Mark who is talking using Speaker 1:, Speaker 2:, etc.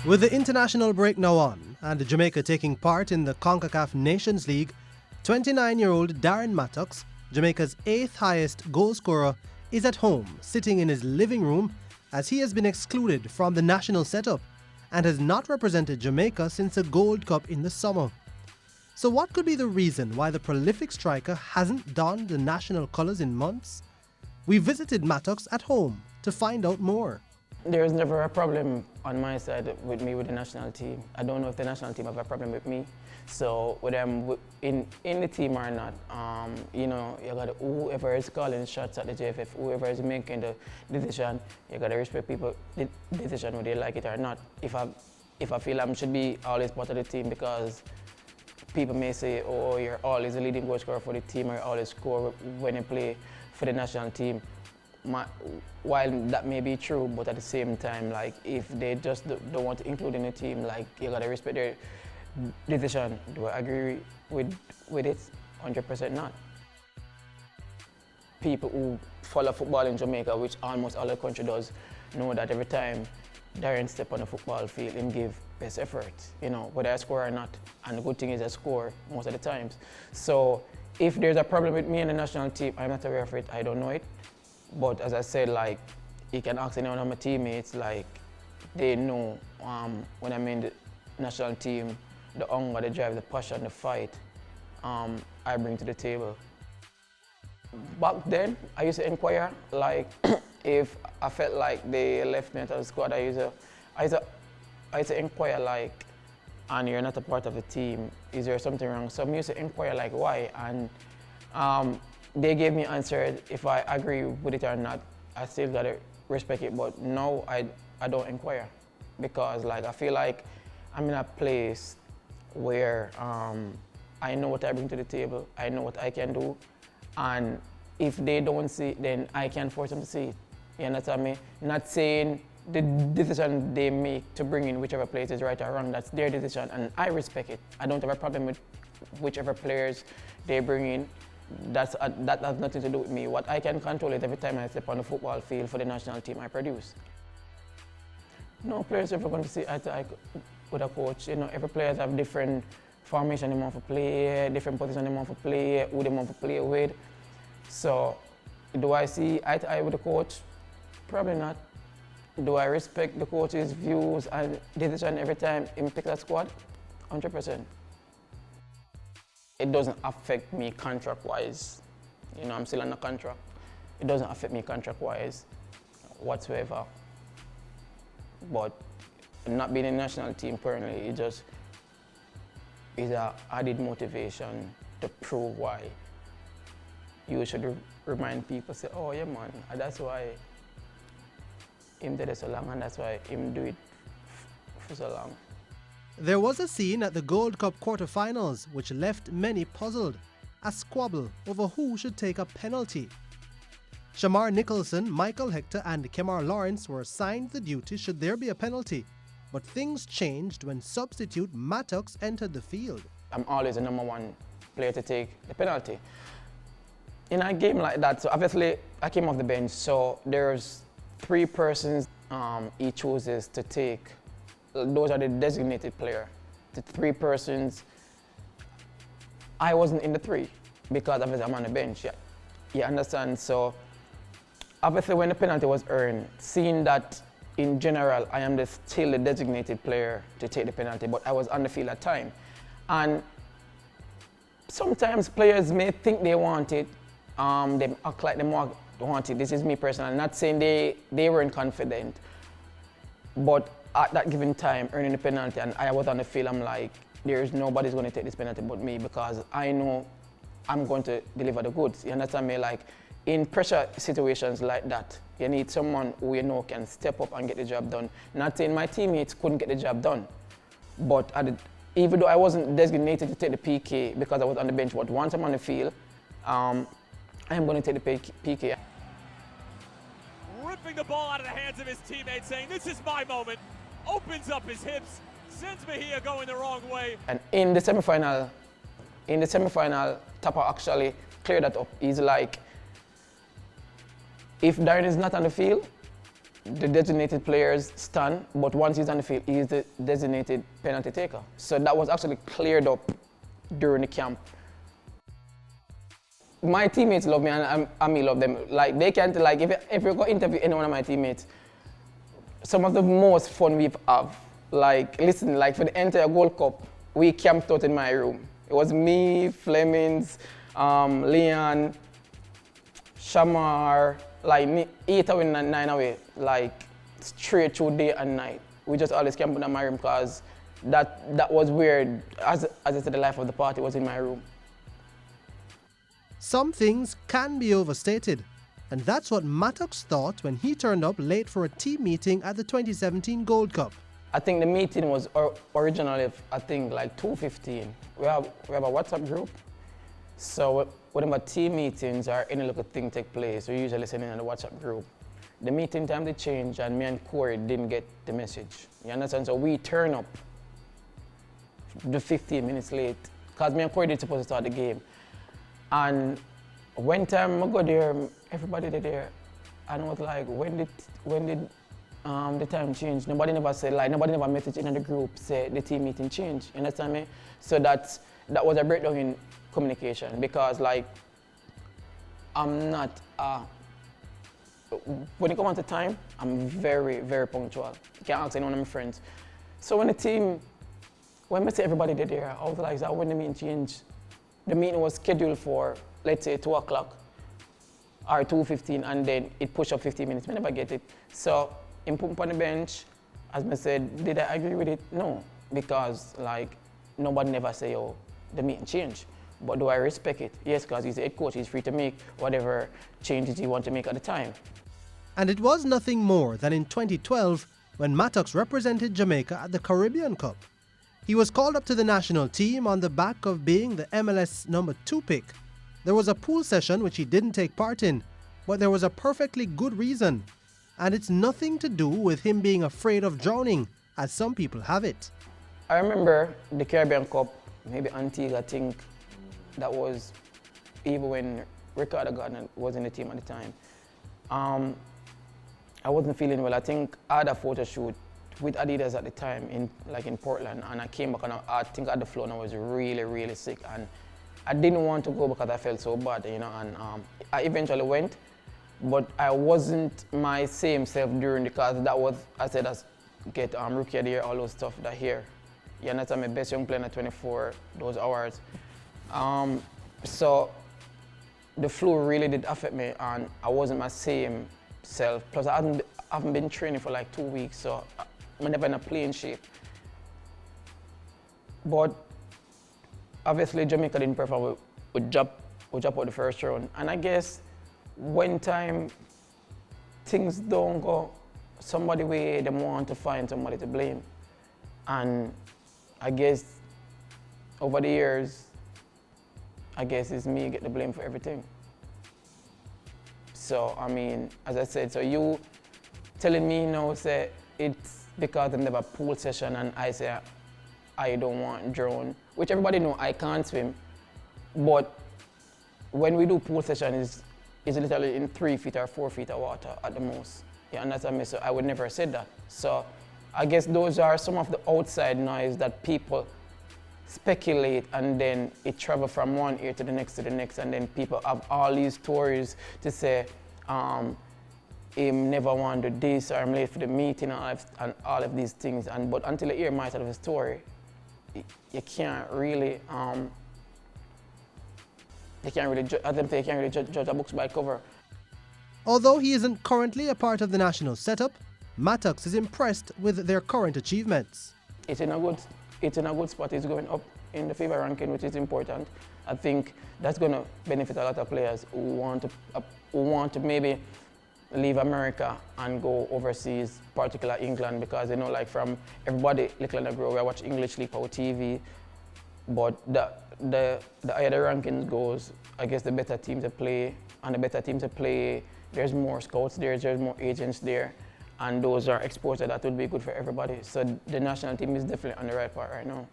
Speaker 1: With the international break now on and Jamaica taking part in the CONCACAF Nations League, 29-year-old Darren Mattocks, Jamaica's 8th highest goal scorer, is at home sitting in his living room as he has been excluded from the national setup and has not represented Jamaica since the Gold Cup in the summer. So what could be the reason why the prolific striker hasn't donned the national colours in months? We visited Mattox at home to find out more.
Speaker 2: There's never a problem on my side with me with the national team. I don't know if the national team have a problem with me. So whether I'm in the team or not, you got whoever is calling shots at the JFF, whoever is making the decision, you got to respect people the decision whether they like it or not. If I feel I should be always part of the team because people may say, oh, you're always the leading goal scorer for the team or you always score when you play for the national team. While that may be true, but at the same time, like if they just don't want to include in the team, like you gotta respect their decision. Do I agree with it? 100% not. People who follow football in Jamaica, which almost all the country does, know that every time Darren step on the football field, him give best effort, whether I score or not. And the good thing is I score most of the times. So if there's a problem with me in the national team, I'm not aware of it, I don't know it. But as I said, like, you can ask any one of my teammates, like, they know when I'm in the national team, the hunger, the drive, the passion, the fight, I bring to the table. Back then, I used to inquire, like, if I felt like they left me out of the squad, I used to inquire, like, and you're not a part of the team, is there something wrong? So I used to inquire, like, why? And they gave me answer if I agree with it or not. I still gotta respect it, but no, I don't inquire because like I feel like I'm in a place where I know what I bring to the table, I know what I can do, and if they don't see it, then I can force them to see it. You understand me? Not saying the decision they make to bring in whichever players is right or wrong, that's their decision, and I respect it. I don't have a problem with whichever players they bring in. That has nothing to do with me. What I can control is every time I step on the football field for the national team I produce. No players ever going to see eye to eye with a coach. Every player have different formation they want to play, different position they want to play, who they want to play with. So, do I see eye to eye with the coach? Probably not. Do I respect the coach's views and decision every time he picks a squad? 100%. It doesn't affect me contract-wise. I'm still on a contract. It doesn't affect me contract-wise whatsoever. But not being in the national team currently, it just is an added motivation to prove why you should remind people, say, oh yeah man, and that's why him did it so long and that's why him do it for so long.
Speaker 1: There was a scene at the Gold Cup quarter-finals which left many puzzled, a squabble over who should take a penalty. Shamar Nicholson, Michael Hector and Kemar Lawrence were assigned the duty should there be a penalty, but things changed when substitute Mattox entered the field. I'm
Speaker 2: always the #1 player to take the penalty. In a game like that, so obviously I came off the bench, so there's 3 persons he chooses to take. Those are the designated player. The 3 persons, I wasn't in the 3 because obviously I'm on the bench. Yeah. You understand? So obviously when the penalty was earned, seeing that in general I am still the designated player to take the penalty, but I was on the field at time. And sometimes players may think they want it, they act like they want it. This is me personally, not saying they weren't confident, but at that given time, earning the penalty, and I was on the field, I'm like, there's nobody's going to take this penalty but me because I know I'm going to deliver the goods. You understand me? Like, in pressure situations like that, you need someone who can step up and get the job done. Not saying my teammates couldn't get the job done, but even though I wasn't designated to take the PK because I was on the bench, but once I'm on the field, I am going to take the PK.
Speaker 3: Ripping the ball out of the hands of his teammates, saying, this is my moment. Opens up his hips, sends Mejia going the wrong way.
Speaker 2: And in the semi-final, Tapa actually cleared that up. He's like, if Darren is not on the field, the designated players stand, but once he's on the field, he's the designated penalty taker. So that was actually cleared up during the camp. My teammates love me and me love them. Like they can't, like if you go interview any one of my teammates, some of the most fun we've have, like listen, like for the entire Gold Cup, we camped out in my room. It was me, Flemings, Leon, Shamar, like 8 away, 9 away, like straight through day and night. We just always camped in my room because that was where, as I said, the life of the party was in my room.
Speaker 1: Some things can be overstated, and that's what Mattox thought when he turned up late for a team meeting at the 2017 Gold Cup.
Speaker 2: I think the meeting was originally, I think, like 2:15. We have a WhatsApp group, so whenever team meetings or any little thing take place, we usually send it in the WhatsApp group. The meeting time they changed, and me and Corey didn't get the message. You understand? So we turn up the 15 minutes late, because me and Corey did supposed to start the game. And when time I go there, everybody there, and I was like, when did the time change? Nobody never said, like, nobody never messaged in the group say the team meeting changed. You understand me? So that was a breakdown in communication, because like I'm not when it comes to time, I'm very, very punctual. You can't ask any one of my friends. So when I say everybody did there, I was like, is that when the meeting changed? The meeting was scheduled for, let's say, 2 o'clock or 2:15, and then it pushed up 15 minutes. I never get it. So, in put on the bench, as I said, did I agree with it? No, because like nobody never say, oh, the meeting changed. But do I respect it? Yes, because he's the head coach. He's free to make whatever changes he wants to make at the time.
Speaker 1: And it was nothing more than in 2012 when Mattox represented Jamaica at the Caribbean Cup. He was called up to the national team on the back of being the MLS number 2 pick. There was a pool session which he didn't take part in, but there was a perfectly good reason. And it's nothing to do with him being afraid of drowning, as some people have it.
Speaker 2: I remember the Caribbean Cup, maybe Antigua, I think that was even when Ricardo Gardner was in the team at the time. I wasn't feeling well. I think I had a photo shoot with Adidas at the time in Portland, and I came back and I think I had the flu and I was really, really sick, and I didn't want to go because I felt so bad, you know, and I eventually went, but I wasn't my same self during, because that was, I said, I get rookie of the year, all those stuff that here. You understand, my best young player at 24, those hours. So the flu really did affect me, and I wasn't my same self. Plus I haven't been training for like 2 weeks, so I'm never in a playing shape. But obviously Jamaica didn't perform. We dropped out the first round. And I guess when things don't go somebody way, they want to find somebody to blame. And I guess over the years, I guess it's me get the blame for everything. So I mean, as I said, so you telling me now say it's because I never pool session and I say I don't want drown, which everybody know I can't swim, but when we do pool session is literally in 3 feet or 4 feet of water at the most. You understand me? So I would never have said that. So I guess those are some of the outside noise that people speculate, and then it travel from one ear to the next, and then people have all these stories to say, him never wanted this, or I'm late for the meeting, and all of these things. But until you hear my side of the story, you can't really, judge a book by cover.
Speaker 1: Although he isn't currently a part of the national setup, Mattox is impressed with their current achievements.
Speaker 2: It's in a good spot. It's going up in the FIBA ranking, which is important. I think that's going to benefit a lot of players who want to maybe leave America and go overseas, particularly England, because you know, like from everybody, little and grow, we watch English League Power TV, but the higher the rankings goes, I guess the better teams to play, and the better teams to play, there's more scouts there, there's more agents there, and those are exposure that would be good for everybody. So the national team is definitely on the right part right now.